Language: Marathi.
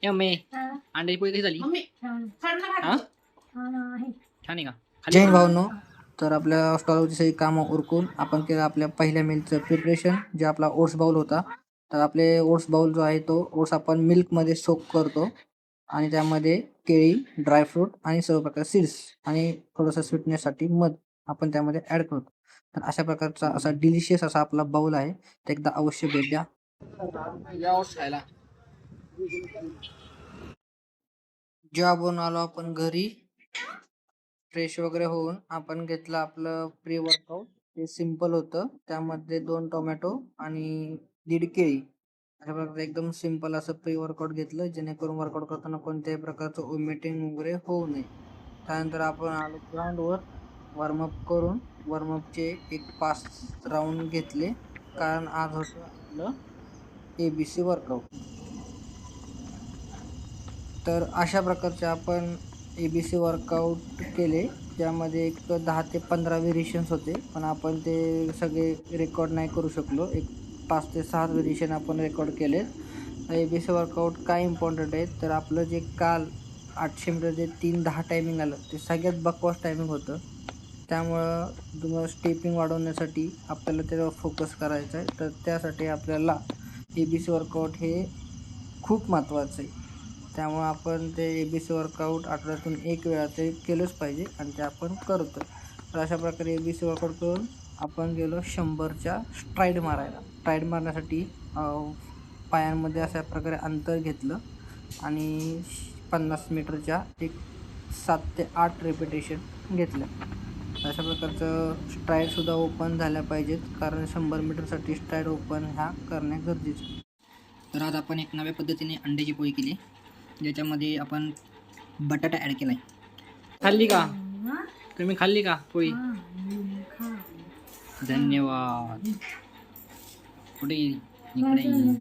ए मम्मी हा, अंड्याची पोळी कशी झाली? छान हा छान आहे. छान आहे का? जय हिंद भावांनो. तर आपल्या स्टॉलवरची सगळी कामं उरकून आपण केलं आपल्या पहिल्या मिलचं प्रिपरेशन, जे आपला ओट्स बाउल होता. तर आपले ओट्स बाउल जो आहे तो ओट्स आपण मिल्कमध्ये सोक करतो आणि त्यामध्ये केळी, ड्रायफ्रूट आणि सर्व प्रकारचे सीड्स आणि थोडंसं स्वीटनेससाठी मध आपण त्यामध्ये ॲड करतो. तर अशा प्रकारचा असा डिलिशियस असा आपला बाउल आहे, ते एकदा अवश्य भेट द्या. या ओट्स खायला. जॉबवरून आलो आपण घरी, फ्रेश वगैरे होऊन आपण घेतलं आपलं प्री वर्कआउट. ते सिम्पल होतं, त्यामध्ये 2 टोमॅटो आणि 1.5 केळी, अशा प्रकारे एकदम सिम्पल असं प्री वर्कआउट घेतलं, जेणेकरून वर्कआउट करताना कोणत्याही प्रकारचं वॉमिटिंग वगैरे होऊ नये. त्यानंतर आपण आलो ग्राउंडवर. वॉर्मअप करून वॉर्मअपचे एक 5 राऊंड घेतले, कारण आज होतं आपलं ABC वर्कआउट. तर अशा प्रकारचे आपण ABC वर्कआउट केले, ज्यामध्ये एक 10 ते 15 व्हेरिएशन्स होते, पण आपण ते सगळे रेकॉर्ड नाही करू शकलो. एक 5 ते 6 व्हेरिएशन आपण रेकॉर्ड केले. ABC वर्कआउट काय इम्पॉर्टंट आहे, तर आपलं जे काल 800 मीटर जे 3:10 टायमिंग आलं, ते सगळ्यात बकवास टायमिंग होतं. त्यामुळं तुम्हाला स्टेपिंग वाढवण्यासाठी आपल्याला त्याच्यावर फोकस करायचा आहे. तर त्यासाठी आपल्याला ABC वर्कआउट हे खूप महत्त्वाचं आहे. त्यामुळं आपण ते ABC वर्कआउट आठवड्यातून 1 वेळा ते केलंच पाहिजे आणि ते आपण करतो. तर अशा प्रकारे ABC वर्कआउट करून आपण गेलो 100च्या स्ट्राईड मारायला. स्ट्राईड मारण्यासाठी पायांमध्ये अशा प्रकारे अंतर घेतलं आणि 50 मीटरच्या एक 7 ते 8 रेपिटेशन घेतल्या. अशा प्रकारचं स्ट्राईडसुद्धा ओपन झाल्या पाहिजेत, कारण 100 मीटरसाठी स्ट्राईड ओपन ह्या करणे गरजेचं आहे. तर आज आपण एक नव्या पद्धतीने अंड्याची पोळी केली, ज्याच्यामध्ये आपण बटाटा ॲड केलाय. खाल्ली का? तुम्ही खाल्ली का पोळी? धन्यवाद. कुठे गेली? इकडे ये.